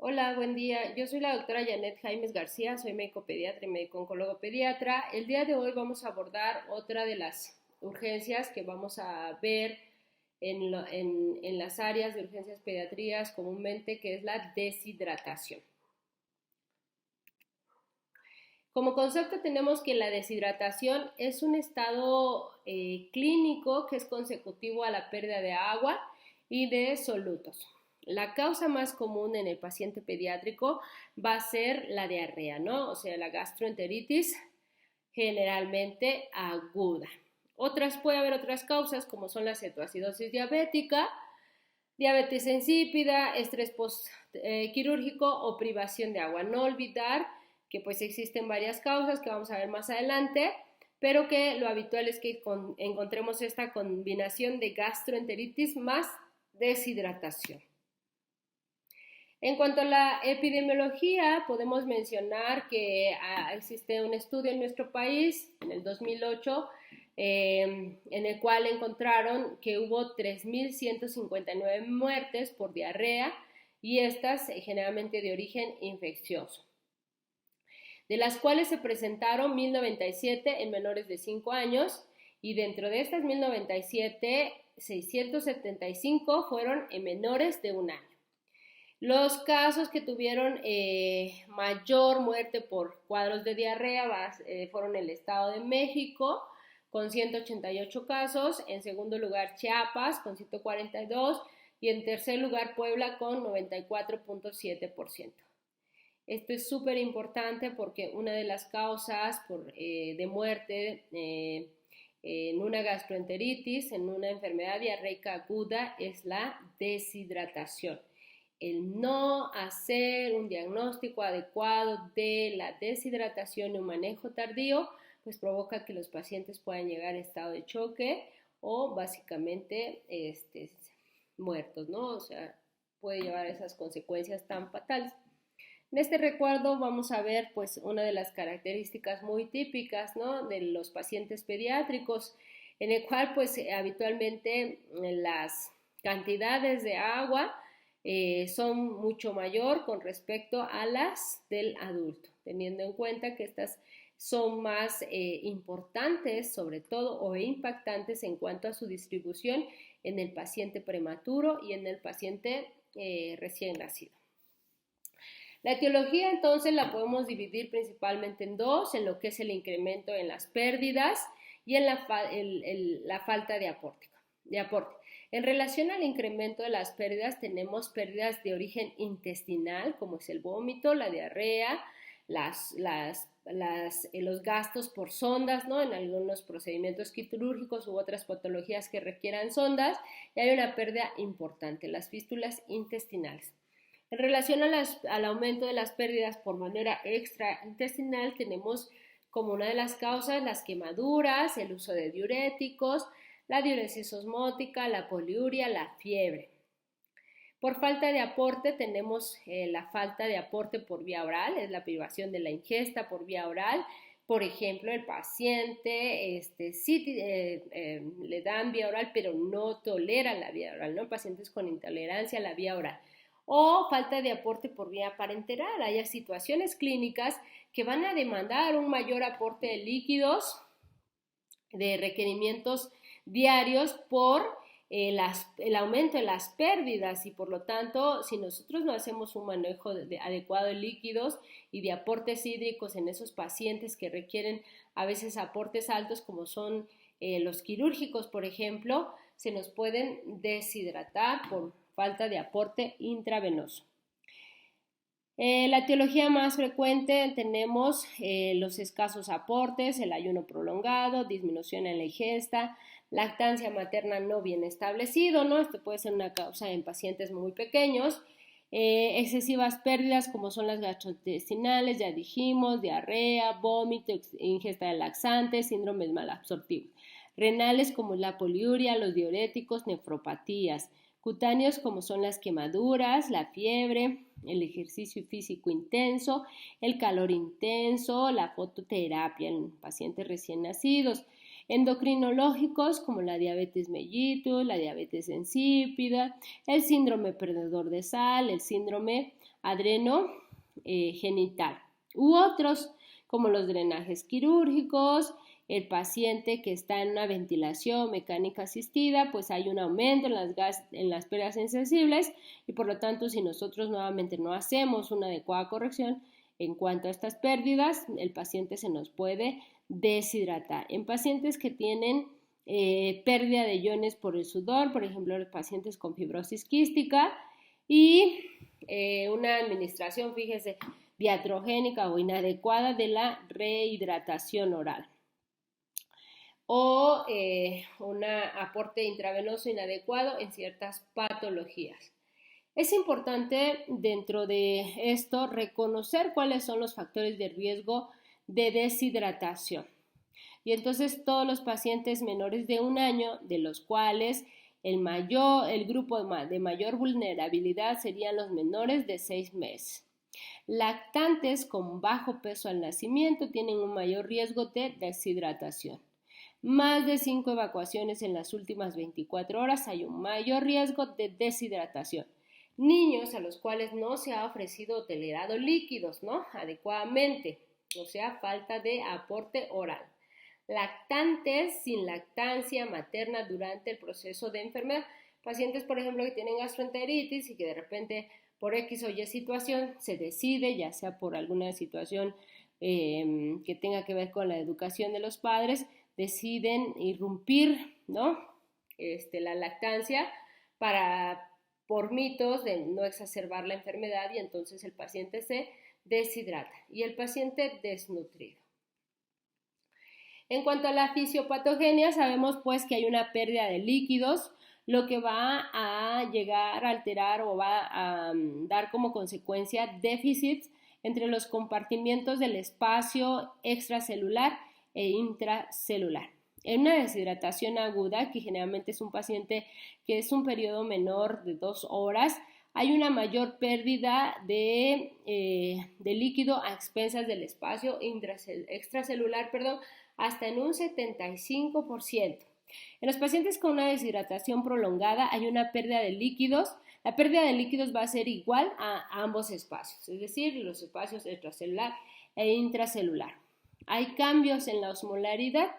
Hola, buen día. Yo soy la doctora Janet Jaimes García, soy médico pediatra y médico oncólogo pediatra. El día de hoy vamos a abordar otra de las urgencias que vamos a ver en las áreas de urgencias pediatrías comúnmente, que es la deshidratación. Como concepto tenemos que la deshidratación es un estado clínico que es consecutivo a la pérdida de agua y de solutos. La causa más común en el paciente pediátrico va a ser la diarrea, ¿no? O sea, la gastroenteritis generalmente aguda. Puede haber otras causas como son la cetoacidosis diabética, diabetes insípida, estrés postquirúrgico o privación de agua. No olvidar que pues existen varias causas que vamos a ver más adelante, pero que lo habitual es que encontremos esta combinación de gastroenteritis más deshidratación. En cuanto a la epidemiología, podemos mencionar que existe un estudio en nuestro país en el 2008 en el cual encontraron que hubo 3.159 muertes por diarrea y estas generalmente de origen infeccioso, de las cuales se presentaron 1.097 en menores de 5 años y dentro de estas 1.097, 675 fueron en menores de 1 año. Los casos que tuvieron mayor muerte por cuadros de diarrea fueron el Estado de México con 188 casos, en segundo lugar Chiapas con 142 y en tercer lugar Puebla con 94.7%. Esto es súper importante porque una de las causas de muerte en una gastroenteritis, en una enfermedad diarreica aguda, es la deshidratación. El no hacer un diagnóstico adecuado de la deshidratación y un manejo tardío, pues provoca que los pacientes puedan llegar a estado de choque o básicamente muertos, ¿no? O sea, puede llevar a esas consecuencias tan fatales. En este recuerdo vamos a ver pues una de las características muy típicas, ¿no?, de los pacientes pediátricos, en el cual pues habitualmente las cantidades de agua son mucho mayor con respecto a las del adulto, teniendo en cuenta que estas son más importantes sobre todo o impactantes en cuanto a su distribución en el paciente prematuro y en el paciente recién nacido. La etiología entonces la podemos dividir principalmente en dos, en lo que es el incremento en las pérdidas y en la falta de aporte. En relación al incremento de las pérdidas, tenemos pérdidas de origen intestinal, como es el vómito, la diarrea, los gastos por sondas, ¿no?, en algunos procedimientos quirúrgicos u otras patologías que requieran sondas, y hay una pérdida importante, las fístulas intestinales. En relación al aumento de las pérdidas por manera extraintestinal, tenemos como una de las causas las quemaduras, el uso de diuréticos, la diuresis osmótica, la poliuria, la fiebre. Por falta de aporte tenemos la falta de aporte por vía oral, es la privación de la ingesta por vía oral. Por ejemplo, el paciente le dan vía oral, pero no tolera la vía oral, ¿no? Pacientes con intolerancia a la vía oral. O falta de aporte por vía parenteral. Hay situaciones clínicas que van a demandar un mayor aporte de líquidos, de requerimientos diarios por el aumento de las pérdidas, y por lo tanto, si nosotros no hacemos un manejo adecuado de líquidos y de aportes hídricos en esos pacientes que requieren a veces aportes altos, como son los quirúrgicos, por ejemplo, se nos pueden deshidratar por falta de aporte intravenoso. La etiología más frecuente tenemos los escasos aportes, el ayuno prolongado, disminución en la ingesta, lactancia materna no bien establecido, ¿no? Esto puede ser una causa en pacientes muy pequeños, excesivas pérdidas como son las gastrointestinales, ya dijimos, diarrea, vómito, ingesta de laxantes, síndromes malabsortivos, renales como la poliuria, los diuréticos, nefropatías, cutáneos como son las quemaduras, la fiebre, el ejercicio físico intenso, el calor intenso, la fototerapia en pacientes recién nacidos, endocrinológicos como la diabetes mellitus, la diabetes insípida, el síndrome perdedor de sal, el síndrome adrenogenital u otros como los drenajes quirúrgicos. El paciente que está en una ventilación mecánica asistida, pues hay un aumento en las pérdidas insensibles y por lo tanto si nosotros nuevamente no hacemos una adecuada corrección en cuanto a estas pérdidas, el paciente se nos puede deshidratar. En pacientes que tienen pérdida de iones por el sudor, por ejemplo, los pacientes con fibrosis quística y una administración, fíjese, diatrogénica o inadecuada de la rehidratación oral o un aporte intravenoso inadecuado en ciertas patologías. Es importante dentro de esto reconocer cuáles son los factores de riesgo de deshidratación. Y entonces todos los pacientes menores de 1 año, de los cuales el grupo de mayor vulnerabilidad serían los menores de 6 meses. Lactantes con bajo peso al nacimiento tienen un mayor riesgo de deshidratación. Más de 5 evacuaciones en las últimas 24 horas hay un mayor riesgo de deshidratación. Niños a los cuales no se ha ofrecido o tolerado líquidos, ¿no? Adecuadamente, o sea, falta de aporte oral. Lactantes sin lactancia materna durante el proceso de enfermedad. Pacientes, por ejemplo, que tienen gastroenteritis y que de repente por X o Y situación se decide, ya sea por alguna situación que tenga que ver con la educación de los padres, deciden irrumpir, ¿no? La lactancia por mitos de no exacerbar la enfermedad y entonces el paciente se deshidrata y el paciente desnutrido. En cuanto a la fisiopatogenia, sabemos pues que hay una pérdida de líquidos, lo que va a llegar a alterar o va a dar como consecuencia déficits entre los compartimientos del espacio extracelular e intracelular. En una deshidratación aguda, que generalmente es un paciente que es un periodo menor de 2 horas, hay una mayor pérdida de líquido a expensas del espacio extracelular, hasta en un 75%. En los pacientes con una deshidratación prolongada hay una pérdida de líquidos. La pérdida de líquidos va a ser igual a ambos espacios, es decir, los espacios extracelular e intracelular. Hay cambios en la osmolaridad.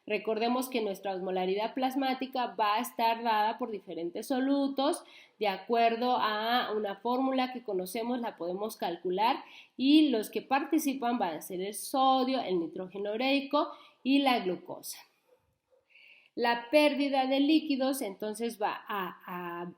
Recordemos que nuestra osmolaridad plasmática va a estar dada por diferentes solutos, de acuerdo a una fórmula que conocemos, la podemos calcular y los que participan van a ser el sodio, el nitrógeno ureico y la glucosa. La pérdida de líquidos entonces va a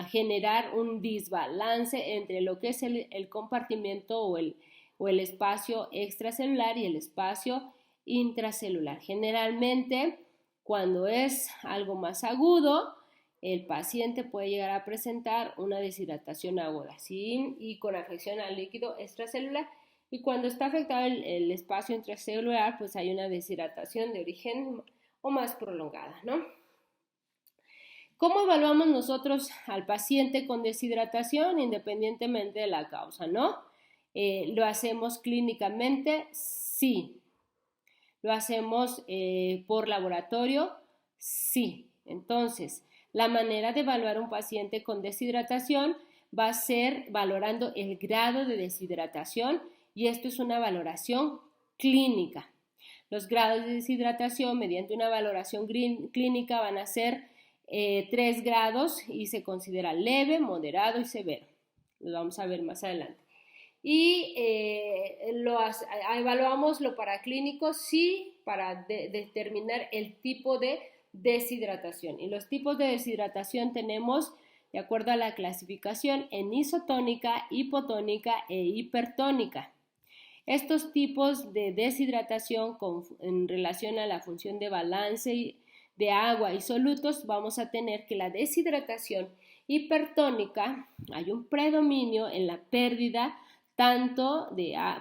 generar un desbalance entre lo que es el compartimiento o el espacio extracelular y el espacio intracelular. Generalmente, cuando es algo más agudo, el paciente puede llegar a presentar una deshidratación aguda, ¿sí? Y con afección al líquido extracelular. Y cuando está afectado el espacio intracelular, pues hay una deshidratación de origen o más prolongada, ¿no? ¿Cómo evaluamos nosotros al paciente con deshidratación independientemente de la causa, no? ¿Lo hacemos clínicamente? Sí. ¿Lo hacemos por laboratorio? Sí. Entonces, la manera de evaluar un paciente con deshidratación va a ser valorando el grado de deshidratación y esto es una valoración clínica. Los grados de deshidratación mediante una valoración clínica van a ser 3 grados y se considera leve, moderado y severo. Lo vamos a ver más adelante. Y evaluamos lo paraclínico, sí, para determinar el tipo de deshidratación. Y los tipos de deshidratación tenemos, de acuerdo a la clasificación, en isotónica, hipotónica e hipertónica. Estos tipos de deshidratación en relación a la función de balance de agua y solutos, vamos a tener que la deshidratación hipertónica, hay un predominio en la pérdida tanto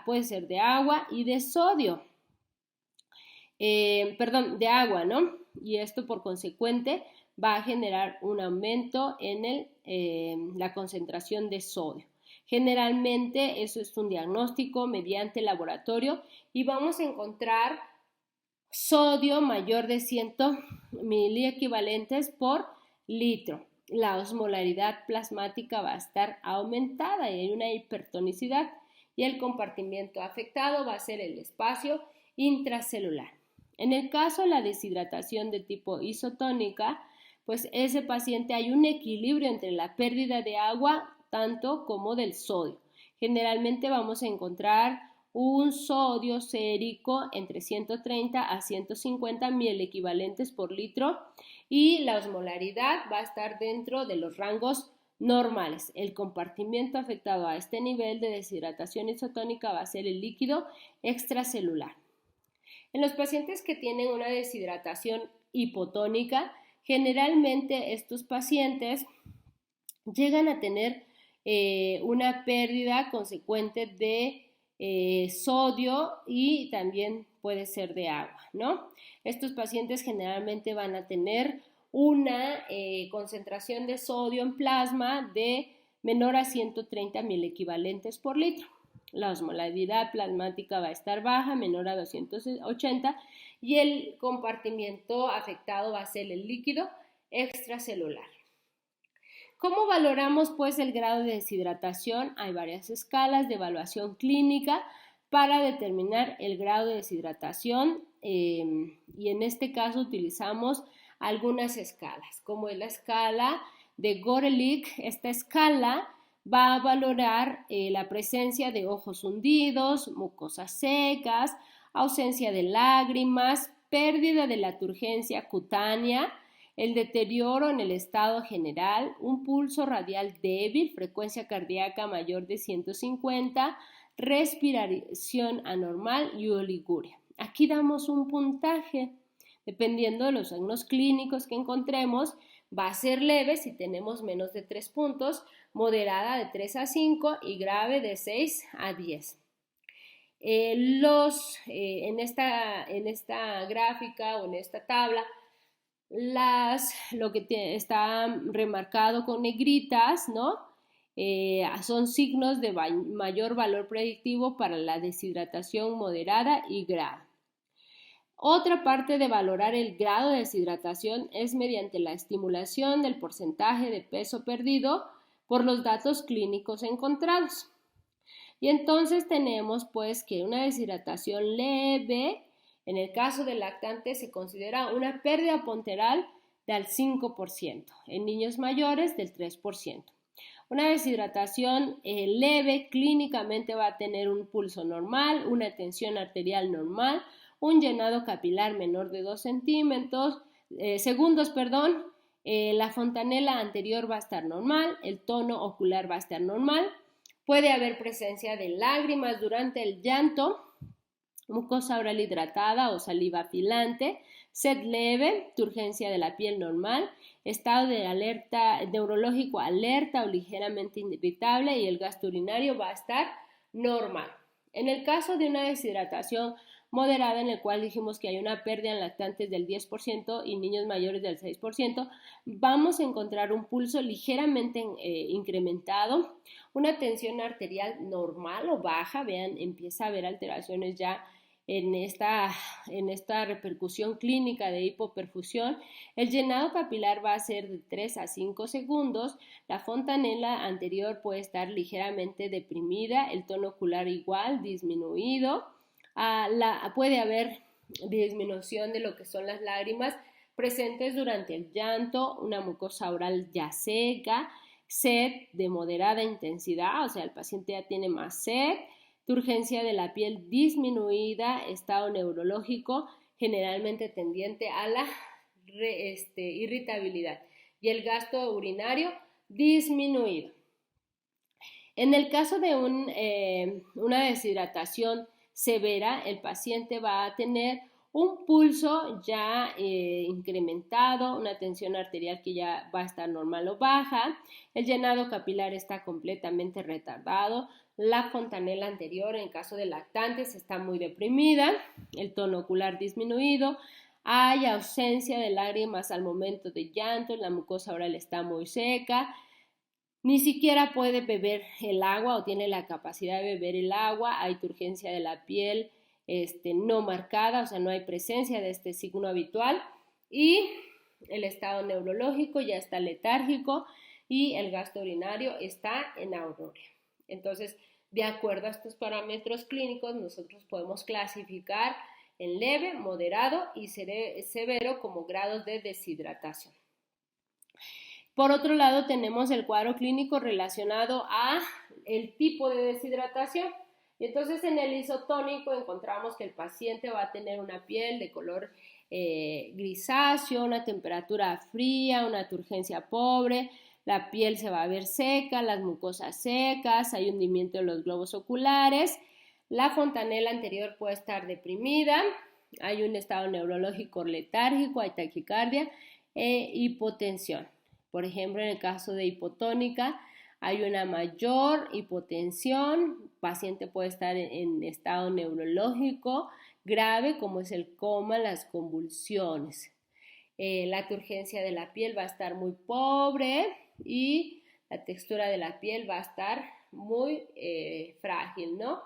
puede ser de agua y de sodio, de agua, ¿no? Y esto por consecuente va a generar un aumento en la concentración de sodio. Generalmente eso es un diagnóstico mediante laboratorio y vamos a encontrar sodio mayor de 100 miliequivalentes por litro. la osmolaridad plasmática va a estar aumentada y hay una hipertonicidad y el compartimiento afectado va a ser el espacio intracelular. En el caso de la deshidratación de tipo isotónica, pues ese paciente hay un equilibrio entre la pérdida de agua tanto como del sodio. Generalmente vamos a encontrar un sodio sérico entre 130 a 150 equivalentes por litro y la osmolaridad va a estar dentro de los rangos normales. El compartimiento afectado a este nivel de deshidratación isotónica va a ser el líquido extracelular. En los pacientes que tienen una deshidratación hipotónica, generalmente estos pacientes llegan a tener una pérdida consecuente de sodio y también puede ser de agua, ¿no? Estos pacientes generalmente van a tener una concentración de sodio en plasma de menor a 130 equivalentes por litro. La osmolaridad plasmática va a estar baja, menor a 280, y el compartimiento afectado va a ser el líquido extracelular. ¿Cómo valoramos pues el grado de deshidratación? Hay varias escalas de evaluación clínica para determinar el grado de deshidratación y en este caso utilizamos algunas escalas, como es la escala de Gorelick. Esta escala va a valorar la presencia de ojos hundidos, mucosas secas, ausencia de lágrimas, pérdida de la turgencia cutánea, el deterioro en el estado general, un pulso radial débil, frecuencia cardíaca mayor de 150, respiración anormal y oliguria. Aquí damos un puntaje. Dependiendo de los signos clínicos que encontremos, va a ser leve si tenemos menos de 3 puntos, moderada de 3 a 5 y grave de 6 a 10. En esta gráfica o en esta tabla, lo que está remarcado con negritas, ¿no? Son signos de mayor valor predictivo para la deshidratación moderada y grave. Otra parte de valorar el grado de deshidratación es mediante la estimulación del porcentaje de peso perdido por los datos clínicos encontrados. Y entonces tenemos pues que una deshidratación leve, en el caso del lactante, se considera una pérdida ponderal del 5%, en niños mayores del 3%. Una deshidratación leve clínicamente va a tener un pulso normal, una tensión arterial normal, un llenado capilar menor de 2 segundos, la fontanela anterior va a estar normal, el tono ocular va a estar normal, puede haber presencia de lágrimas durante el llanto, mucosa oral hidratada o saliva filante, sed leve, turgencia de la piel normal, estado de alerta neurológico alerta o ligeramente irritable y el gasto urinario va a estar normal. En el caso de una deshidratación moderada, en el cual dijimos que hay una pérdida en lactantes del 10% y niños mayores del 6%, vamos a encontrar un pulso ligeramente incrementado, una tensión arterial normal o baja, vean, empieza a haber alteraciones ya en esta repercusión clínica de hipoperfusión. El llenado capilar va a ser de 3 a 5 segundos, la fontanela anterior puede estar ligeramente deprimida, el tono ocular igual, disminuido, puede haber disminución de lo que son las lágrimas presentes durante el llanto, una mucosa oral ya seca, sed de moderada intensidad, o sea, el paciente ya tiene más sed, turgencia de la piel disminuida, estado neurológico generalmente tendiente a la irritabilidad y el gasto urinario disminuido. En el caso de una deshidratación severa, el paciente va a tener un pulso ya incrementado, una tensión arterial que ya va a estar normal o baja, el llenado capilar está completamente retardado, la fontanela anterior en caso de lactantes está muy deprimida, el tono ocular disminuido, hay ausencia de lágrimas al momento de llanto, la mucosa oral está muy seca, ni siquiera puede beber el agua o tiene la capacidad de beber el agua, hay turgencia de la piel no marcada, o sea, no hay presencia de este signo habitual y El estado neurológico ya está letárgico y el gasto urinario está en anuria. Entonces, de acuerdo a estos parámetros clínicos, nosotros podemos clasificar en leve, moderado y severo como grados de deshidratación. Por otro lado, tenemos el cuadro clínico relacionado a el tipo de deshidratación. Y entonces en el isotónico encontramos que el paciente va a tener una piel de color grisáceo, una temperatura fría, una turgencia pobre, la piel se va a ver seca, las mucosas secas, hay hundimiento de los globos oculares, la fontanela anterior puede estar deprimida, hay un estado neurológico letárgico, hay taquicardia e hipotensión. Por ejemplo, en el caso de hipotónica, hay una mayor hipotensión, el paciente puede estar en estado neurológico grave, como es el coma, las convulsiones. La turgencia de la piel va a estar muy pobre y la textura de la piel va a estar muy frágil, ¿no?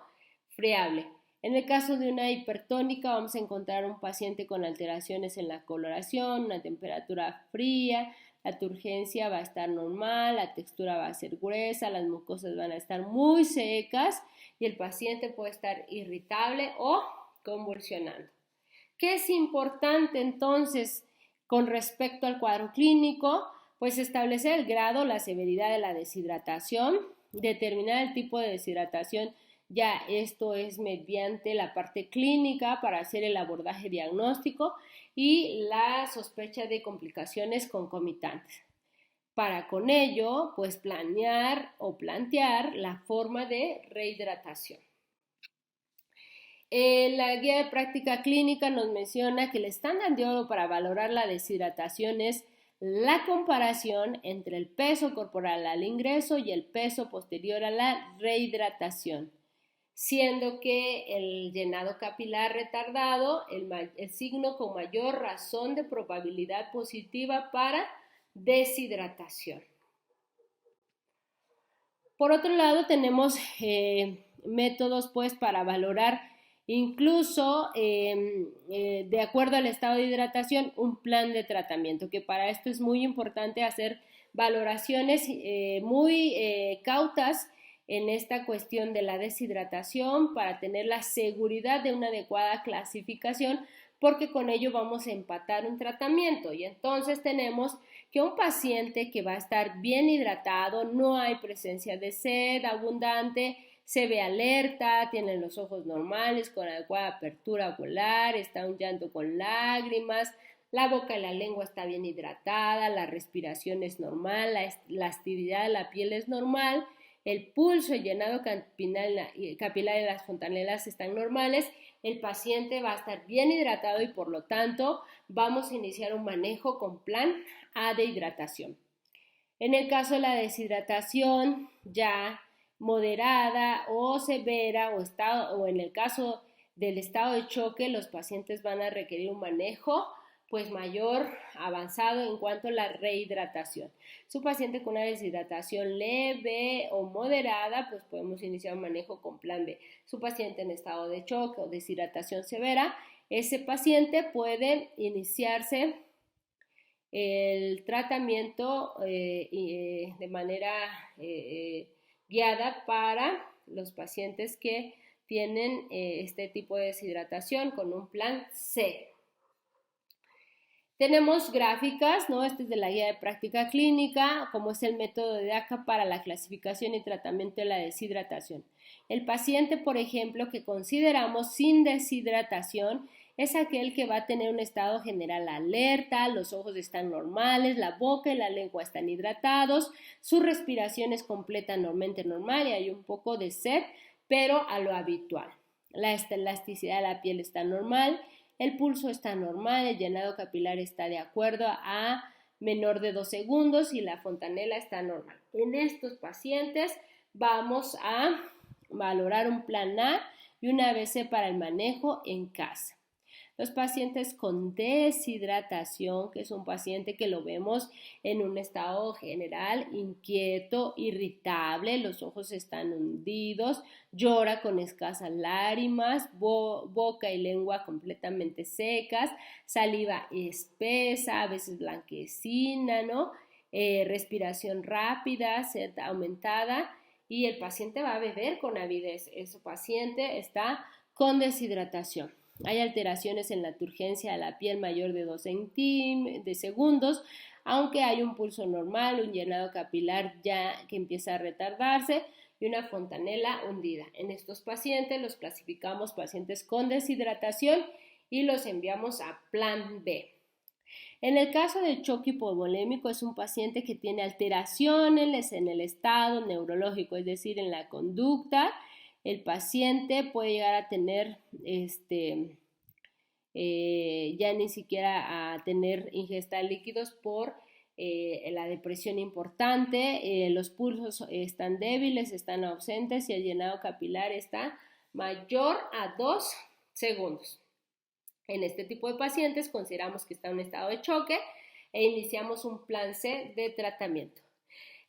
Friable. En el caso de una hipertónica vamos a encontrar un paciente con alteraciones en la coloración, una temperatura fría, la turgencia va a estar normal, la textura va a ser gruesa, las mucosas van a estar muy secas y el paciente puede estar irritable o convulsionando. ¿Qué es importante entonces con respecto al cuadro clínico? Pues establecer el grado, la severidad de la deshidratación, determinar el tipo de deshidratación, ya esto es mediante la parte clínica para hacer el abordaje diagnóstico y la sospecha de complicaciones concomitantes. Para con ello, pues planear o plantear la forma de rehidratación. La guía de práctica clínica nos menciona que el estándar de oro para valorar la deshidratación es la comparación entre el peso corporal al ingreso y el peso posterior a la rehidratación, siendo que el llenado capilar retardado, el signo con mayor razón de probabilidad positiva para deshidratación. Por otro lado, tenemos métodos pues para valorar incluso de acuerdo al estado de hidratación un plan de tratamiento, que para esto es muy importante hacer valoraciones muy cautas en esta cuestión de la deshidratación para tener la seguridad de una adecuada clasificación, porque con ello vamos a empatar un tratamiento. Y entonces tenemos que un paciente que va a estar bien hidratado, no hay presencia de sed abundante, se ve alerta, tiene los ojos normales con adecuada apertura ocular, está un llanto con lágrimas, la boca y la lengua está bien hidratada, la respiración es normal, la elasticidad de la piel es normal, el pulso y llenado capilar de las fontanelas están normales, el paciente va a estar bien hidratado y por lo tanto vamos a iniciar un manejo con plan A de hidratación. En el caso de la deshidratación ya moderada o severa o en el caso del estado de choque, los pacientes van a requerir un manejo pues mayor, avanzado en cuanto a la rehidratación. Su paciente con una deshidratación leve o moderada, pues podemos iniciar un manejo con plan B. Su paciente en estado de choque o deshidratación severa, ese paciente puede iniciarse el tratamiento de manera guiada para los pacientes que tienen este tipo de deshidratación con un plan C. Tenemos gráficas, ¿no? Este es de la guía de práctica clínica, como es el método de DACA para la clasificación y tratamiento de la deshidratación. El paciente, por ejemplo, que consideramos sin deshidratación, es aquel que va a tener un estado general alerta, los ojos están normales, la boca y la lengua están hidratados, su respiración es completamente normal y hay un poco de sed, pero a lo habitual. La elasticidad de la piel está normal, el pulso está normal, el llenado capilar está de acuerdo a menor de 2 segundos y la fontanela está normal. En estos pacientes vamos a valorar un plan A y una ABC para el manejo en casa. Los pacientes con deshidratación, que es un paciente que lo vemos en un estado general inquieto, irritable, los ojos están hundidos, llora con escasas lágrimas, boca y lengua completamente secas, saliva espesa, a veces blanquecina, ¿no? Respiración rápida, sed aumentada, y el paciente va a beber con avidez. Ese paciente está con deshidratación. Hay alteraciones en la turgencia de la piel mayor de 2 segundos, aunque hay un pulso normal, un llenado capilar ya que empieza a retardarse y una fontanela hundida. En estos pacientes los clasificamos pacientes con deshidratación y los enviamos a plan B. En el caso de choque hipovolémico es un paciente que tiene alteraciones en el estado neurológico, es decir, en la conducta. El paciente puede llegar a tener ya ni siquiera a tener ingesta de líquidos por la depresión importante, los pulsos están débiles, están ausentes y el llenado capilar está mayor a 2 segundos. En este tipo de pacientes consideramos que está en un estado de choque e iniciamos un plan C de tratamiento.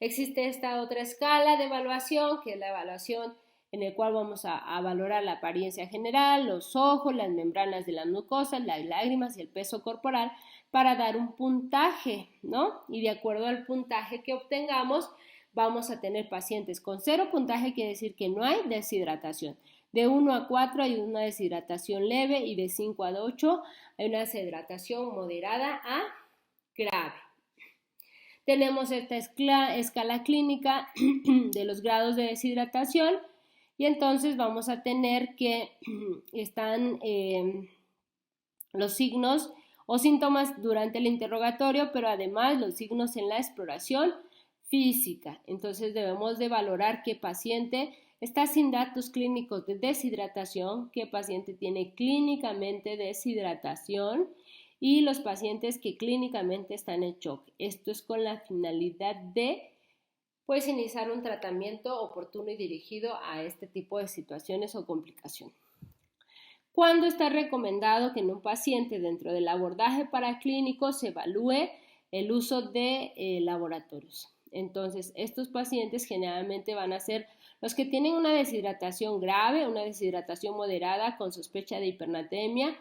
Existe esta otra escala de evaluación, que es la evaluación en el cual vamos a valorar la apariencia general, los ojos, las membranas de las mucosas, las lágrimas y el peso corporal para dar un puntaje, ¿no? Y de acuerdo al puntaje que obtengamos, vamos a tener pacientes con 0 puntaje, quiere decir que no hay deshidratación. De 1 a 4 hay una deshidratación leve y de 5 a 8 hay una deshidratación moderada a grave. Tenemos esta escala clínica de los grados de deshidratación y entonces vamos a tener que están los signos o síntomas durante el interrogatorio, pero además los signos en la exploración física. Entonces debemos de valorar qué paciente está sin datos clínicos de deshidratación, qué paciente tiene clínicamente deshidratación y los pacientes que clínicamente están en shock. Esto es con la finalidad de iniciar un tratamiento oportuno y dirigido a este tipo de situaciones o complicaciones. ¿Cuándo está recomendado que en un paciente dentro del abordaje paraclínico se evalúe el uso de laboratorios? Entonces, estos pacientes generalmente van a ser los que tienen una deshidratación grave, una deshidratación moderada con sospecha de hipernatremia,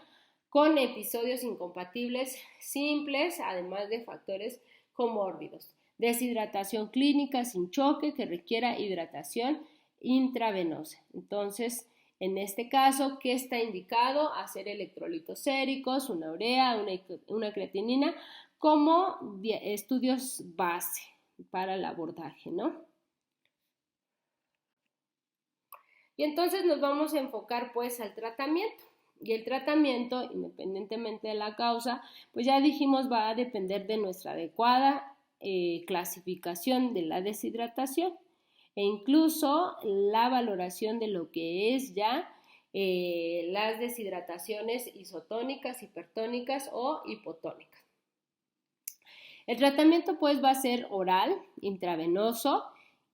con episodios incompatibles simples, además de factores comórbidos. Deshidratación clínica sin choque que requiera hidratación intravenosa. Entonces, en este caso, ¿qué está indicado? Hacer electrolitos séricos, una urea, una creatinina, como estudios base para el abordaje, ¿no? Y entonces nos vamos a enfocar al tratamiento. Y el tratamiento, independientemente de la causa, ya dijimos va a depender de nuestra adecuada clasificación de la deshidratación e incluso la valoración de lo que es ya las deshidrataciones isotónicas, hipertónicas o hipotónicas. El tratamiento va a ser oral, intravenoso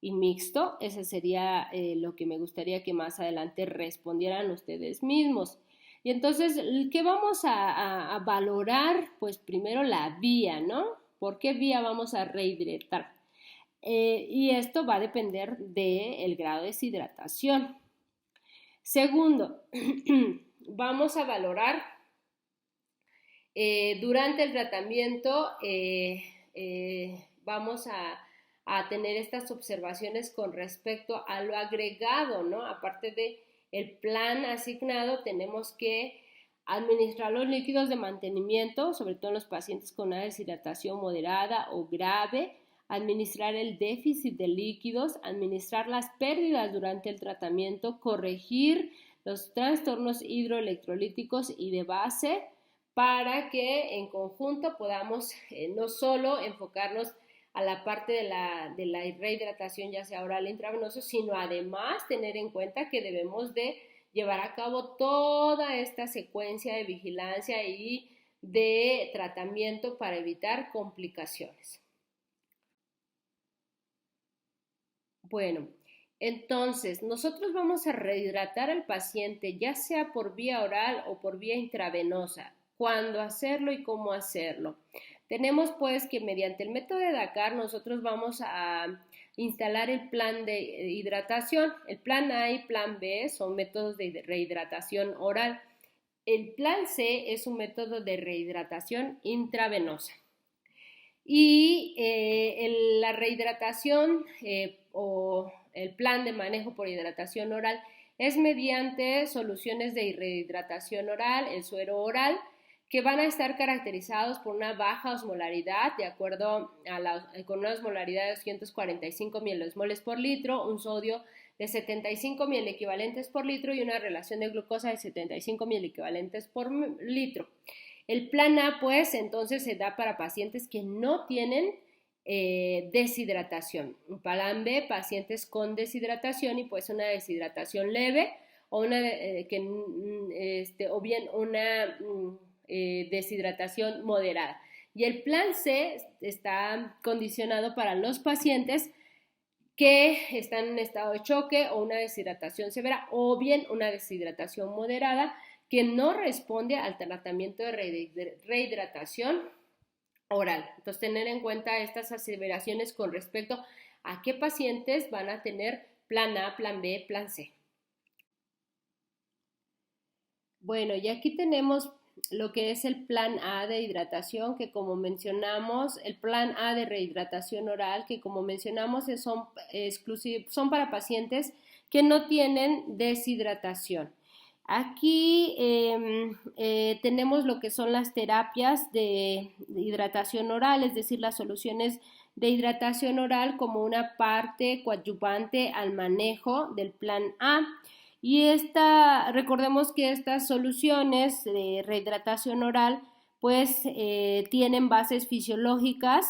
y mixto. Ese sería lo que me gustaría que más adelante respondieran ustedes mismos. Y entonces, ¿qué vamos a valorar? Pues primero la vía, ¿no? ¿Por qué vía vamos a rehidratar? Y esto va a depender del grado de deshidratación. Segundo, vamos a valorar durante el tratamiento, vamos a tener estas observaciones con respecto a lo agregado, ¿no? Aparte del plan asignado, tenemos que administrar los líquidos de mantenimiento, sobre todo en los pacientes con una deshidratación moderada o grave, administrar el déficit de líquidos, administrar las pérdidas durante el tratamiento, corregir los trastornos hidroelectrolíticos y de base para que en conjunto podamos no solo enfocarnos a la parte de la rehidratación, ya sea oral o intravenoso, sino además tener en cuenta que debemos de llevar a cabo toda esta secuencia de vigilancia y de tratamiento para evitar complicaciones. Bueno, Entonces, nosotros vamos a rehidratar al paciente, ya sea por vía oral o por vía intravenosa. ¿Cuándo hacerlo y cómo hacerlo? Tenemos pues que mediante el método de Dakar nosotros vamos a instalar el plan de hidratación. El plan A y plan B son métodos de rehidratación oral. El plan C es un método de rehidratación intravenosa. Y la rehidratación o el plan de manejo por hidratación oral es mediante soluciones de rehidratación oral, el suero oral, que van a estar caracterizados por una baja osmolaridad, de acuerdo con una osmolaridad de 245 milimoles por litro, un sodio de 75 mil equivalentes por litro y una relación de glucosa de 75 mil equivalentes por litro. El plan A, pues, entonces se da para pacientes que no tienen deshidratación. Plan B, pacientes con deshidratación y pues una deshidratación leve o o bien una deshidratación moderada. Y el plan C está condicionado para los pacientes que están en estado de choque o una deshidratación severa o bien una deshidratación moderada que no responde al tratamiento de rehidratación oral. Entonces, tener en cuenta estas aseveraciones con respecto a qué pacientes van a tener plan A, plan B, plan C. Bueno, y aquí tenemos lo que es el plan A de hidratación, que como mencionamos, el plan A de rehidratación oral, que como mencionamos son para pacientes que no tienen deshidratación. Aquí tenemos lo que son las terapias de hidratación oral, es decir, las soluciones de hidratación oral como una parte coadyuvante al manejo del plan A. Y recordemos que estas soluciones de rehidratación oral pues tienen bases fisiológicas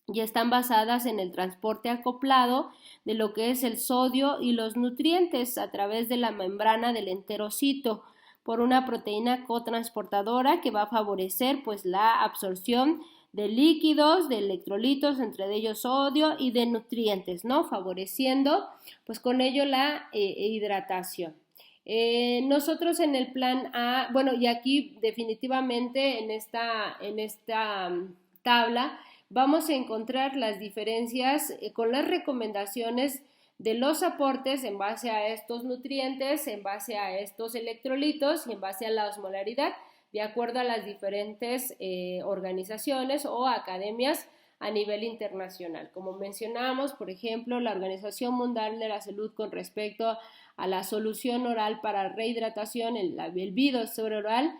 y están basadas en el transporte acoplado de lo que es el sodio y los nutrientes a través de la membrana del enterocito por una proteína cotransportadora que va a favorecer pues la absorción de líquidos, de electrolitos, entre ellos sodio y de nutrientes, ¿no? Favoreciendo pues con ello la hidratación. Nosotros en el plan A, bueno, y aquí definitivamente en esta tabla vamos a encontrar las diferencias con las recomendaciones de los aportes en base a estos nutrientes, en base a estos electrolitos y en base a la osmolaridad, de acuerdo a las diferentes organizaciones o academias a nivel internacional. Como mencionamos, por ejemplo, la Organización Mundial de la Salud con respecto a la solución oral para rehidratación, el Vidosur oral,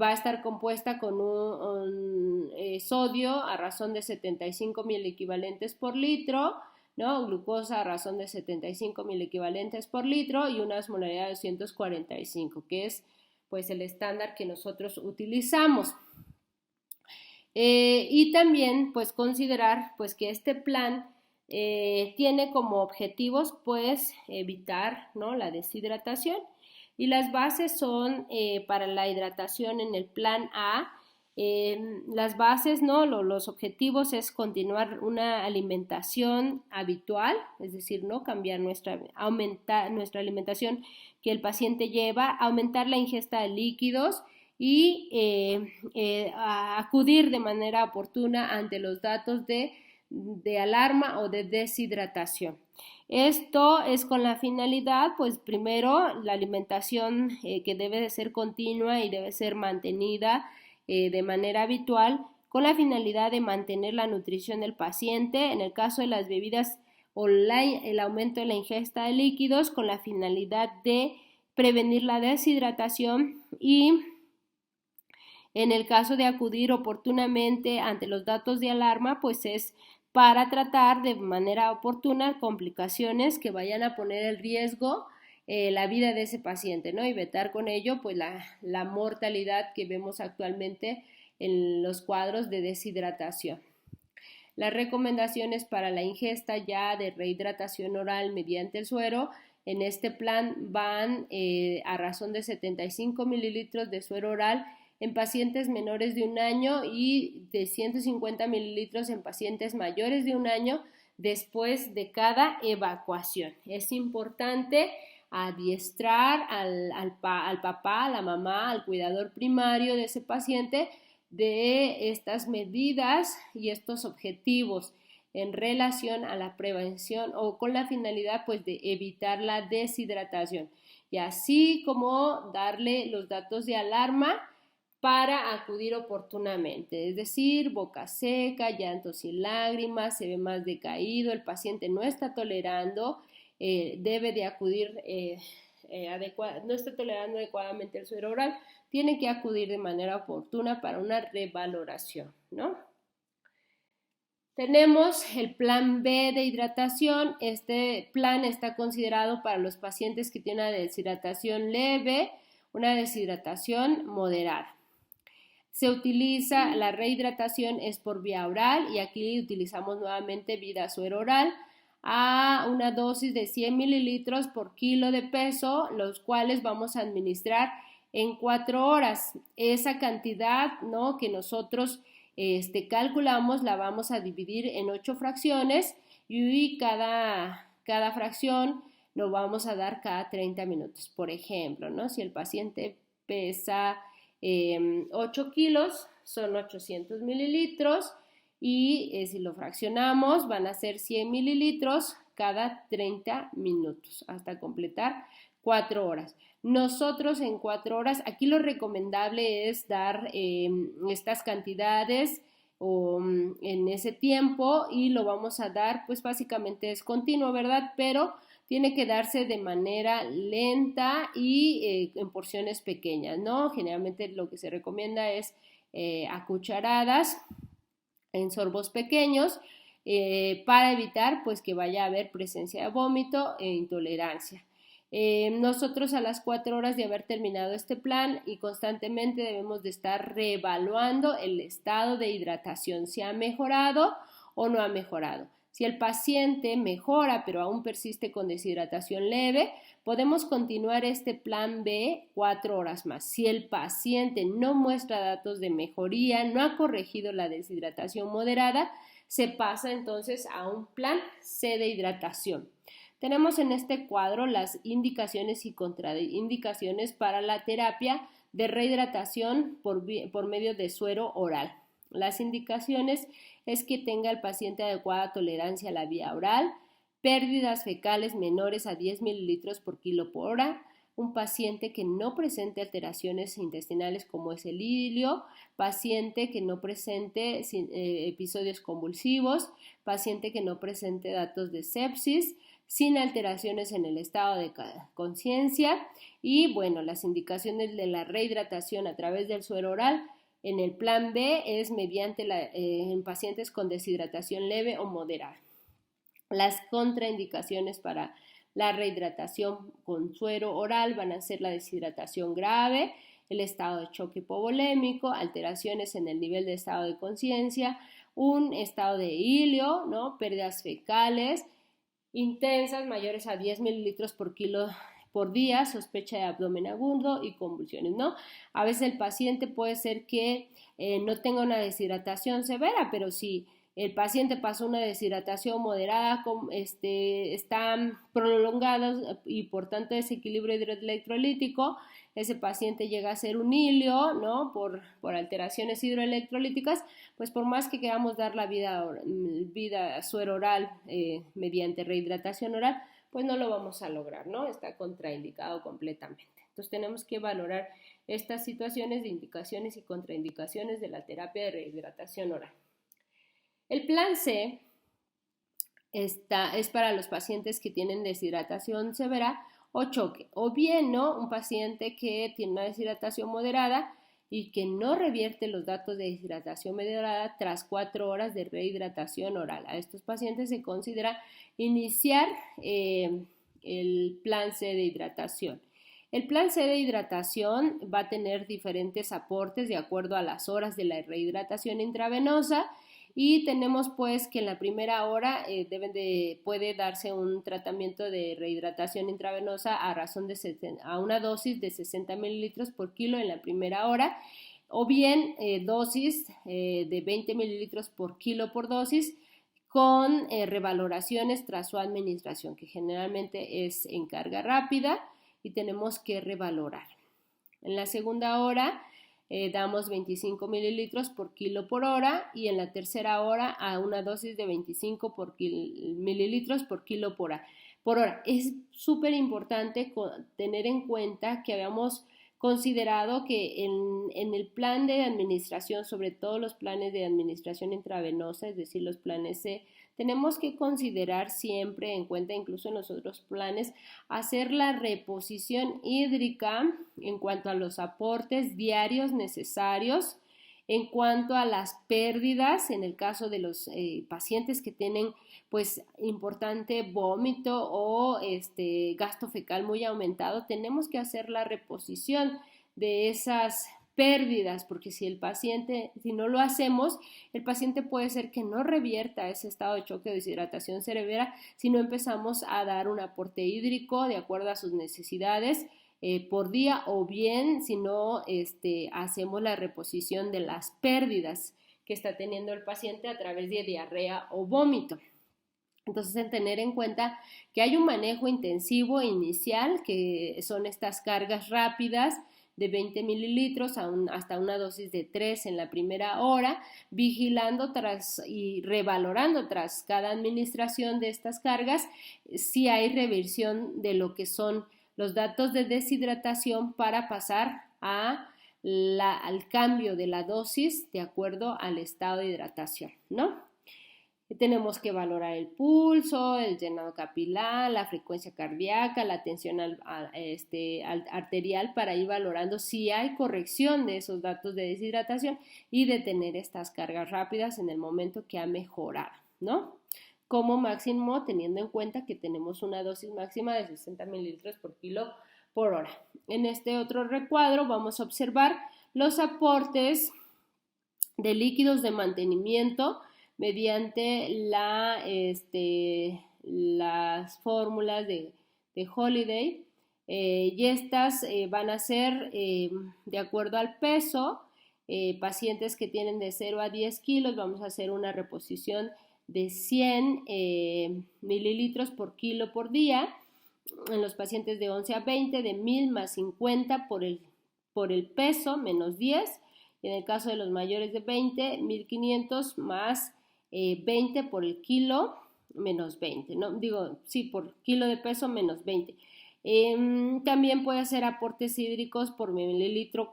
va a estar compuesta con un sodio a razón de 75 mil equivalentes por litro, ¿no? Glucosa a razón de 75 mil equivalentes por litro y una osmolaridad de 245, que es pues el estándar que nosotros utilizamos. Y también pues considerar pues que este plan tiene como objetivos pues evitar, ¿no?, la deshidratación. Y las bases son para la hidratación en el plan A. Las bases, ¿no?, los objetivos es continuar una alimentación habitual, es decir, no cambiar aumentar nuestra alimentación que el paciente lleva, aumentar la ingesta de líquidos y acudir de manera oportuna ante los datos de alarma o de deshidratación. Esto es con la finalidad, pues primero, la alimentación que debe de ser continua y debe ser mantenida de manera habitual con la finalidad de mantener la nutrición del paciente. En el caso de las bebidas o el aumento de la ingesta de líquidos con la finalidad de prevenir la deshidratación y en el caso de acudir oportunamente ante los datos de alarma, pues es para tratar de manera oportuna complicaciones que vayan a poner en riesgo la vida de ese paciente, ¿no? Y evitar con ello pues la mortalidad que vemos actualmente en los cuadros de deshidratación. Las recomendaciones para la ingesta ya de rehidratación oral mediante el suero en este plan van a razón de 75 mililitros de suero oral en pacientes menores de 1 año y de 150 mililitros en pacientes mayores de 1 año, después de cada evacuación. Es importante adiestrar al papá, a la mamá, al cuidador primario de ese paciente de estas medidas y estos objetivos en relación a la prevención o con la finalidad pues de evitar la deshidratación y así como darle los datos de alarma para acudir oportunamente, es decir, boca seca, llanto sin lágrimas, se ve más decaído, el paciente no está tolerando, debe de acudir no está tolerando adecuadamente el suero oral, tiene que acudir de manera oportuna para una revaloración, ¿no? Tenemos el plan B de hidratación. Este plan está considerado para los pacientes que tienen una deshidratación leve, una deshidratación moderada. Se utiliza, la rehidratación es por vía oral y aquí utilizamos nuevamente vida suero oral a una dosis de 100 mililitros por kilo de peso, los cuales vamos a administrar en 4 horas. Esa cantidad, ¿no?, que nosotros calculamos la vamos a dividir en 8 fracciones y cada fracción lo vamos a dar cada 30 minutos. Por ejemplo, ¿no?, si el paciente pesa 8 kilos, son 800 mililitros y si lo fraccionamos van a ser 100 mililitros cada 30 minutos hasta completar 4 horas. Nosotros en 4 horas, aquí lo recomendable es dar estas cantidades en ese tiempo y lo vamos a dar, pues básicamente es continuo, ¿verdad? Pero tiene que darse de manera lenta y en porciones pequeñas, ¿no? Generalmente lo que se recomienda es a cucharadas en sorbos pequeños para evitar pues que vaya a haber presencia de vómito e intolerancia. Nosotros a las 4 horas de haber terminado este plan y constantemente debemos de estar reevaluando el estado de hidratación, si ha mejorado o no ha mejorado. Si el paciente mejora pero aún persiste con deshidratación leve, podemos continuar este plan B 4 horas más. Si el paciente no muestra datos de mejoría, no ha corregido la deshidratación moderada, se pasa entonces a un plan C de hidratación. Tenemos en este cuadro las indicaciones y contraindicaciones para la terapia de rehidratación por medio de suero oral. Las indicaciones es que tenga el paciente adecuada tolerancia a la vía oral, pérdidas fecales menores a 10 mililitros por kilo por hora, un paciente que no presente alteraciones intestinales como es el ilio, paciente que no presente episodios convulsivos, paciente que no presente datos de sepsis, sin alteraciones en el estado de conciencia y bueno, las indicaciones de la rehidratación a través del suero oral en el plan B es mediante en pacientes con deshidratación leve o moderada. Las contraindicaciones para la rehidratación con suero oral van a ser la deshidratación grave, el estado de choque hipovolémico, alteraciones en el nivel de estado de conciencia, un estado de ilio, ¿no?, pérdidas fecales intensas mayores a 10 mililitros por kilo por día, sospecha de abdomen agudo y convulsiones, ¿no? A veces el paciente puede ser que no tenga una deshidratación severa, pero si el paciente pasó una deshidratación moderada, está prolongada y por tanto desequilibrio hidroelectrolítico, ese paciente llega a ser un ilio, ¿no?, por alteraciones hidroelectrolíticas, pues por más que queramos dar la vida suero oral mediante rehidratación oral, pues no lo vamos a lograr, ¿no? Está contraindicado completamente. Entonces tenemos que valorar estas situaciones de indicaciones y contraindicaciones de la terapia de rehidratación oral. El plan C es para los pacientes que tienen deshidratación severa o choque, o bien, ¿no?, un paciente que tiene una deshidratación moderada y que no revierte los datos de deshidratación moderada tras 4 horas de rehidratación oral. A estos pacientes se considera iniciar el plan C de hidratación. El plan C de hidratación va a tener diferentes aportes de acuerdo a las horas de la rehidratación intravenosa y tenemos pues que en la primera hora puede darse un tratamiento de rehidratación intravenosa a una dosis de 60 mililitros por kilo en la primera hora o bien dosis de 20 mililitros por kilo por dosis con revaloraciones tras su administración, que generalmente es en carga rápida y tenemos que revalorar. En la segunda hora damos 25 mililitros por kilo por hora y en la tercera hora a una dosis de 25 mililitros por kilo por hora. Es súper importante tener en cuenta que habíamos considerado que en el plan de administración, sobre todo los planes de administración intravenosa, es decir, los planes C, tenemos que considerar siempre en cuenta, incluso en los otros planes, hacer la reposición hídrica en cuanto a los aportes diarios necesarios, en cuanto a las pérdidas, en el caso de los pacientes que tienen pues importante vómito o gasto fecal muy aumentado, tenemos que hacer la reposición de esas pérdidas, porque si no lo hacemos, el paciente puede ser que no revierta ese estado de choque o deshidratación severa si no empezamos a dar un aporte hídrico de acuerdo a sus necesidades por día, o bien si no hacemos la reposición de las pérdidas que está teniendo el paciente a través de diarrea o vómito. Entonces, en tener en cuenta que hay un manejo intensivo inicial, que son estas cargas rápidas de 20 mililitros hasta una dosis de 3 en la primera hora, vigilando y revalorando tras cada administración de estas cargas si hay reversión de lo que son los datos de deshidratación para pasar al cambio de la dosis de acuerdo al estado de hidratación, ¿no? Tenemos que valorar el pulso, el llenado capilar, la frecuencia cardíaca, la tensión arterial para ir valorando si hay corrección de esos datos de deshidratación y detener estas cargas rápidas en el momento que ha mejorado, ¿no? Como máximo teniendo en cuenta que tenemos una dosis máxima de 60 mililitros por kilo por hora. En este otro recuadro vamos a observar los aportes de líquidos de mantenimiento mediante las fórmulas de Holiday y estas van a ser de acuerdo al peso. Pacientes que tienen de 0 a 10 kilos vamos a hacer una reposición de 100 mililitros por kilo por día. En los pacientes de 11 a 20 de 1000 más 50 por el peso menos 10. Y en el caso de los mayores de 20, 1500 más 20 por el kilo menos 20, ¿no? Por kilo de peso menos 20. También puede hacer aportes hídricos por metros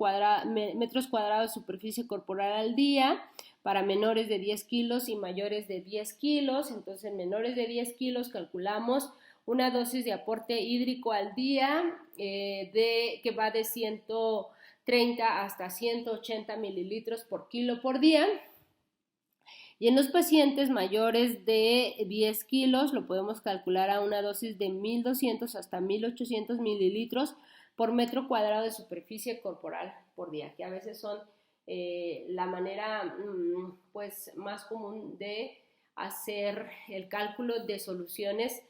cuadrados de superficie corporal al día para menores de 10 kilos y mayores de 10 kilos. Entonces, en menores de 10 kilos calculamos una dosis de aporte hídrico al día que va de 130 hasta 180 mililitros por kilo por día. Y en los pacientes mayores de 10 kilos lo podemos calcular a una dosis de 1200 hasta 1800 mililitros por metro cuadrado de superficie corporal por día, que a veces son la manera pues más común de hacer el cálculo de soluciones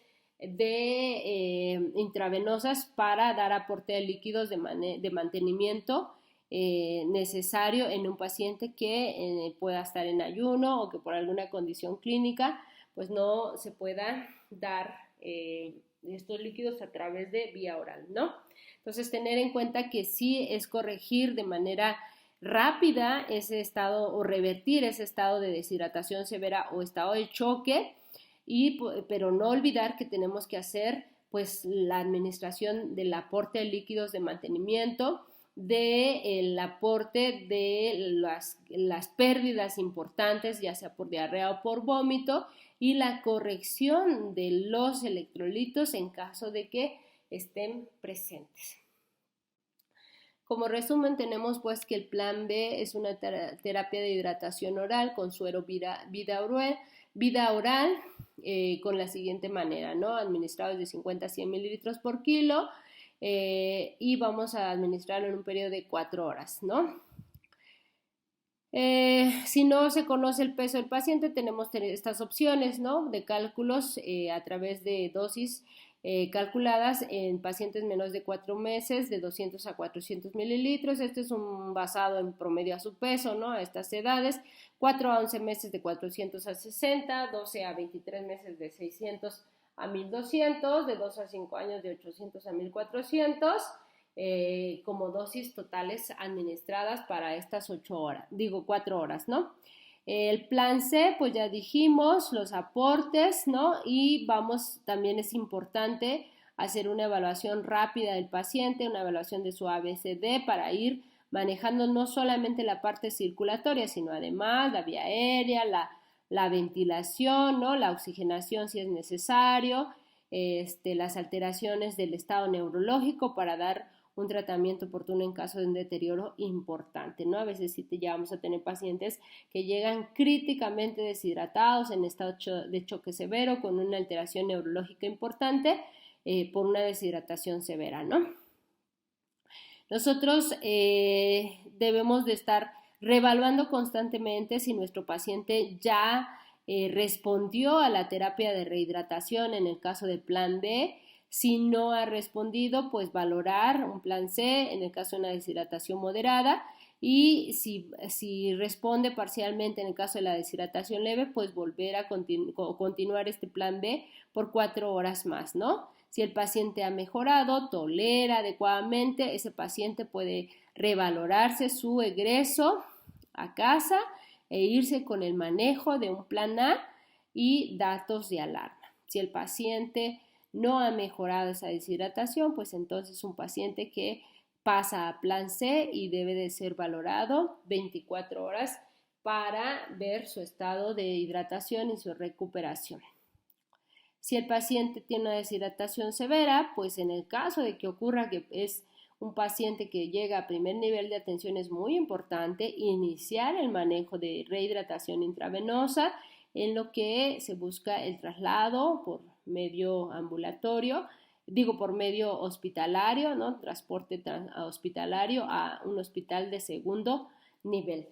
intravenosas para dar aporte de líquidos de mantenimiento necesario en un paciente que pueda estar en ayuno o que por alguna condición clínica pues no se pueda dar estos líquidos a través de vía oral, ¿no? Entonces, tener en cuenta que sí es corregir de manera rápida ese estado o revertir ese estado de deshidratación severa o estado de choque, pero no olvidar que tenemos que hacer pues la administración del aporte de líquidos de mantenimiento, del aporte de las pérdidas importantes, ya sea por diarrea o por vómito, y la corrección de los electrolitos en caso de que estén presentes. Como resumen, tenemos pues que el plan B es una terapia de hidratación oral con suero vida oral con la siguiente manera, ¿no? Administrados de 50 a 100 mililitros por kilo y vamos a administrarlo en un periodo de 4 horas, ¿no? Si no se conoce el peso del paciente, tenemos estas opciones, ¿no? De cálculos a través de dosis calculadas en pacientes menores de 4 meses de 200 a 400 mililitros. Este es basado en promedio a su peso, ¿no? A estas edades. 4 a 11 meses de 400 a 60, 12 a 23 meses de 600 a 1200, de 2 a 5 años de 800 a 1400, como dosis totales administradas para estas 4 horas, ¿no? El plan C, pues ya dijimos, los aportes, ¿no? Y también es importante hacer una evaluación rápida del paciente, una evaluación de su ABCD para ir manejando no solamente la parte circulatoria, sino además la vía aérea, la ventilación, ¿no? La oxigenación si es necesario, las alteraciones del estado neurológico para dar un tratamiento oportuno en caso de un deterioro importante, ¿no? A veces sí ya vamos a tener pacientes que llegan críticamente deshidratados en estado de choque severo con una alteración neurológica importante por una deshidratación severa, ¿no? Nosotros debemos de estar reevaluando constantemente si nuestro paciente ya respondió a la terapia de rehidratación en el caso del plan D. Si no ha respondido, pues valorar un plan C en el caso de una deshidratación moderada, y si responde parcialmente en el caso de la deshidratación leve, pues volver a continuar este plan B por 4 horas más, ¿no? Si el paciente ha mejorado, tolera adecuadamente, ese paciente puede revalorarse su egreso a casa e irse con el manejo de un plan A y datos de alarma. Si el paciente no ha mejorado esa deshidratación, pues entonces es un paciente que pasa a plan C y debe de ser valorado 24 horas para ver su estado de hidratación y su recuperación. Si el paciente tiene una deshidratación severa, pues en el caso de que ocurra que es un paciente que llega a primer nivel de atención, es muy importante iniciar el manejo de rehidratación intravenosa, en lo que se busca el traslado por medio ambulatorio, por medio hospitalario, ¿no? Transporte hospitalario a un hospital de segundo nivel.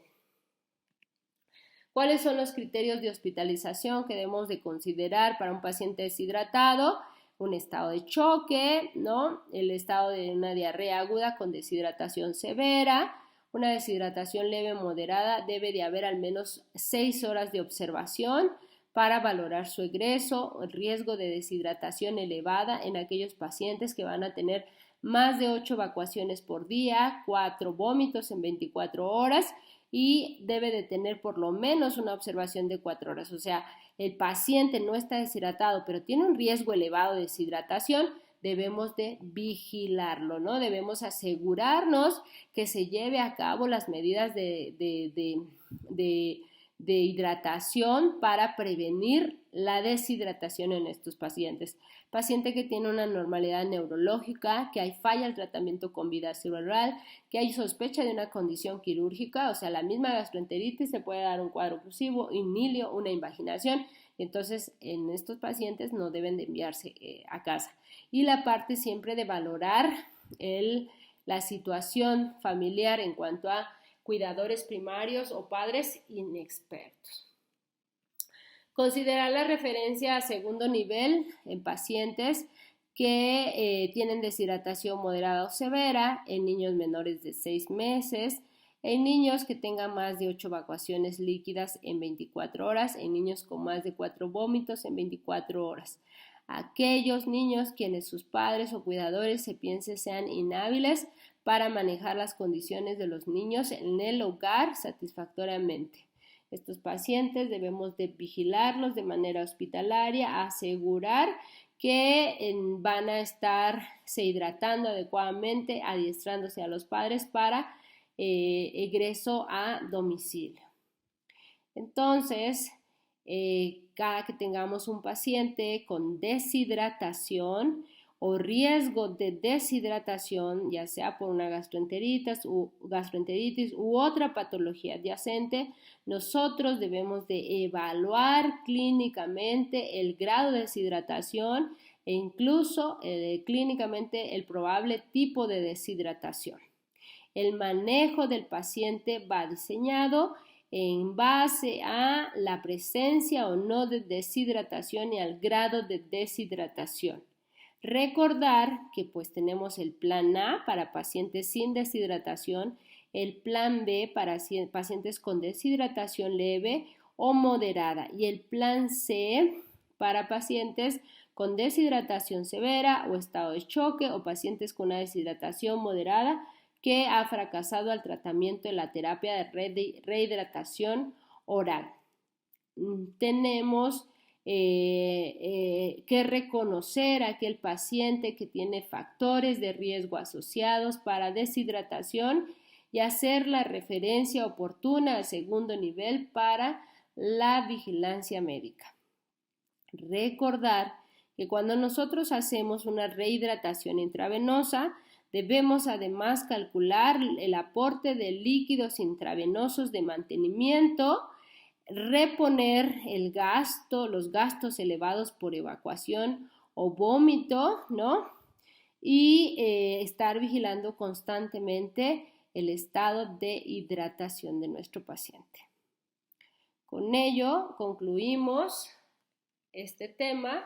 ¿Cuáles son los criterios de hospitalización que debemos de considerar para un paciente deshidratado? Un estado de choque, ¿no? El estado de una diarrea aguda con deshidratación severa. Una deshidratación leve moderada, debe de haber al menos 6 horas de observación para valorar su egreso. El riesgo de deshidratación elevada en aquellos pacientes que van a tener más de 8 evacuaciones por día, 4 vómitos en 24 horas, y debe de tener por lo menos una observación de 4 horas. O sea, el paciente no está deshidratado, pero tiene un riesgo elevado de deshidratación, debemos de vigilarlo, ¿no? Debemos asegurarnos que se lleve a cabo las medidas de hidratación para prevenir la deshidratación en estos pacientes. Paciente que tiene una normalidad neurológica, que hay falla al tratamiento con vida cerebral, que hay sospecha de una condición quirúrgica, o sea, la misma gastroenteritis se puede dar un cuadro oclusivo, un milio, una invaginación. Entonces, en estos pacientes no deben de enviarse a casa. Y la parte siempre de valorar la situación familiar en cuanto a cuidadores primarios o padres inexpertos. Considerar la referencia a segundo nivel en pacientes que tienen deshidratación moderada o severa, en niños menores de 6 meses, en niños que tengan más de 8 evacuaciones líquidas en 24 horas, en niños con más de 4 vómitos en 24 horas. Aquellos niños quienes sus padres o cuidadores se piense sean inhábiles para manejar las condiciones de los niños en el hogar satisfactoriamente. Estos pacientes debemos de vigilarlos de manera hospitalaria, asegurar que van a estarse hidratando adecuadamente, adiestrándose a los padres para egreso a domicilio. Entonces, cada que tengamos un paciente con deshidratación o riesgo de deshidratación, ya sea por una gastroenteritis u otra patología adyacente, nosotros debemos de evaluar clínicamente el grado de deshidratación e incluso clínicamente el probable tipo de deshidratación. El manejo del paciente va diseñado en base a la presencia o no de deshidratación y al grado de deshidratación. Recordar que pues tenemos el plan A para pacientes sin deshidratación, el plan B para pacientes con deshidratación leve o moderada y el plan C para pacientes con deshidratación severa o estado de choque o pacientes con una deshidratación moderada que ha fracasado al tratamiento de la terapia de rehidratación oral. Tenemos que reconocer a aquel paciente que tiene factores de riesgo asociados para deshidratación y hacer la referencia oportuna al segundo nivel para la vigilancia médica. Recordar que cuando nosotros hacemos una rehidratación intravenosa, debemos además calcular el aporte de líquidos intravenosos de mantenimiento, reponer los gastos elevados por evacuación o vómito, ¿no? Y estar vigilando constantemente el estado de hidratación de nuestro paciente. Con ello concluimos este tema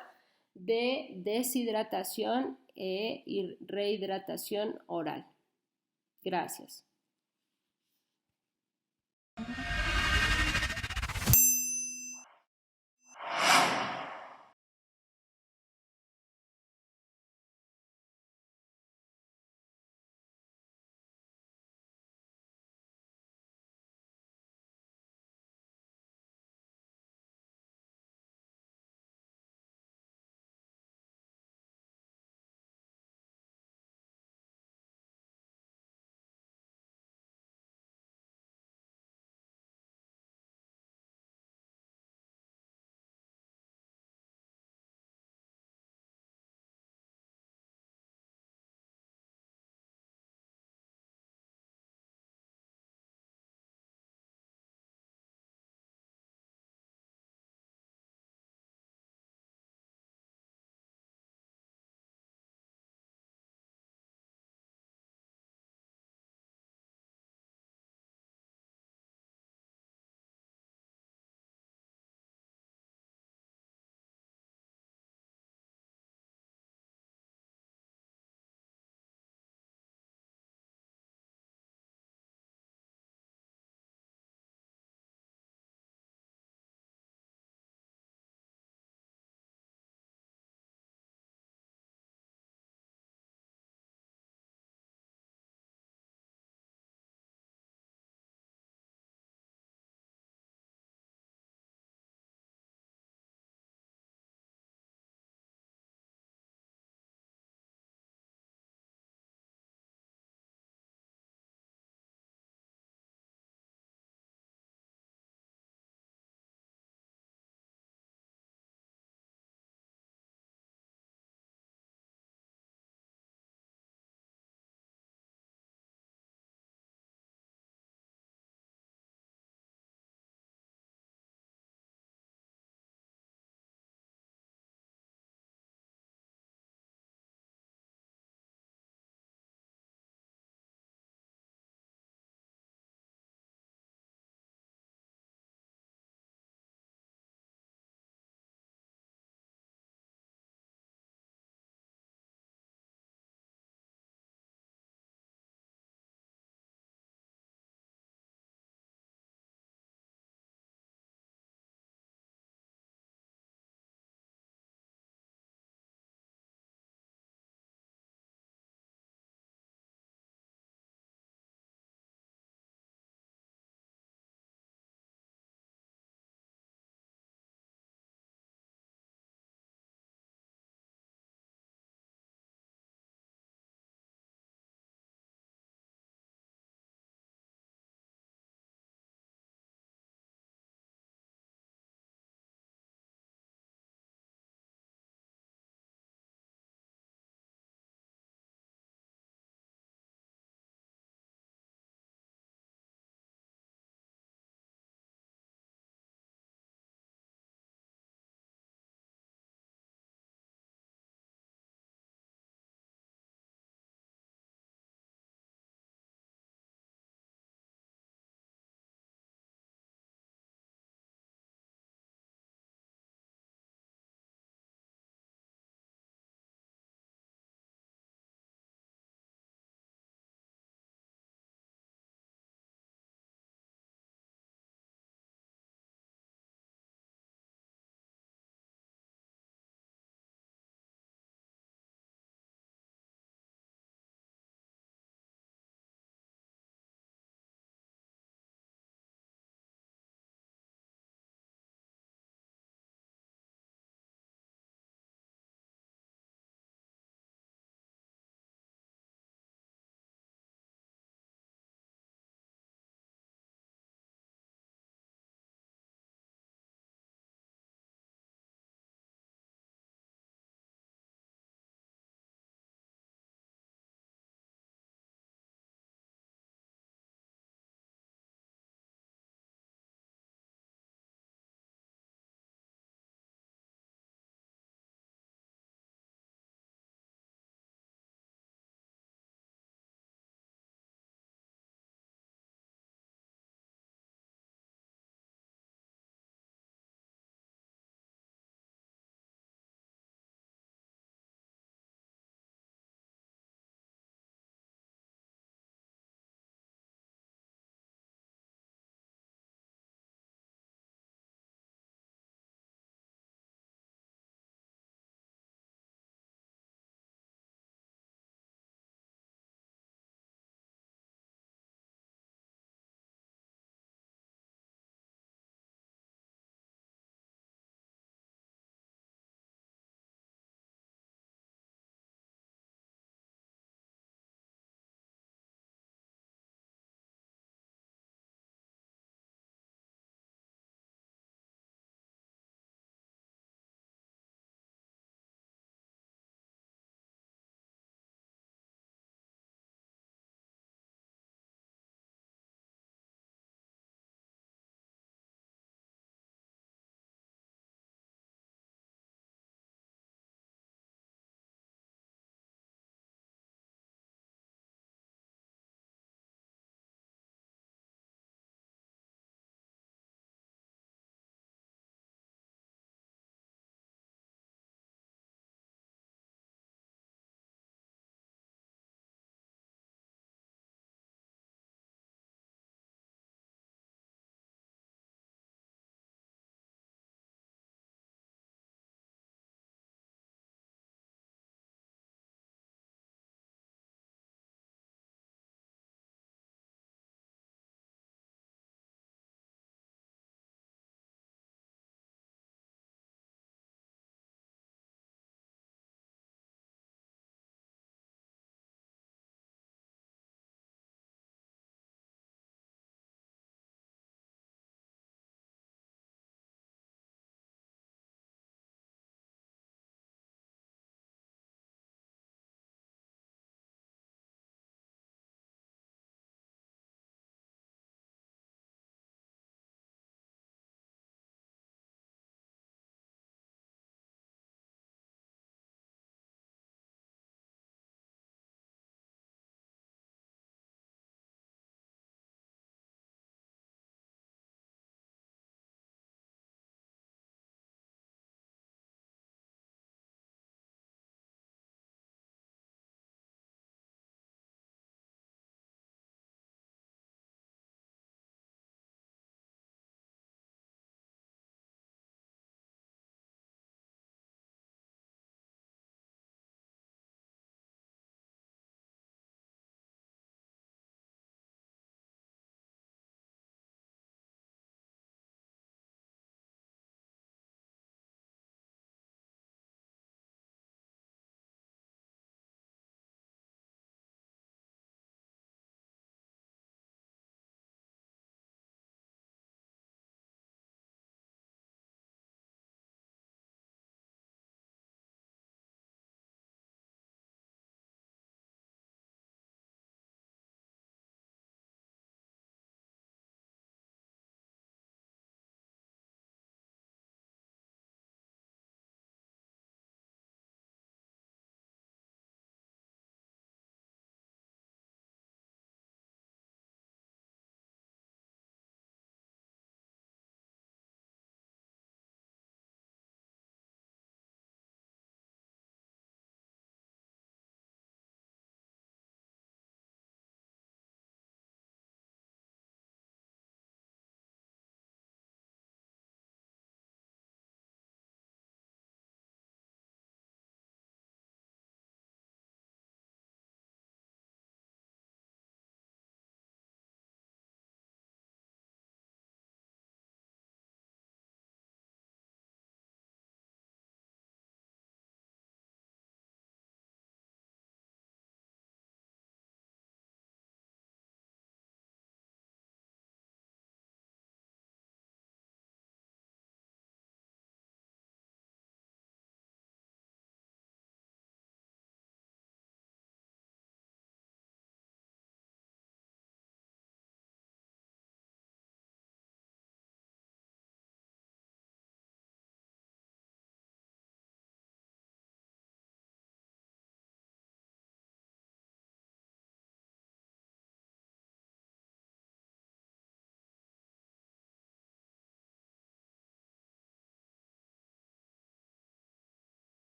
de deshidratación y rehidratación oral. Gracias.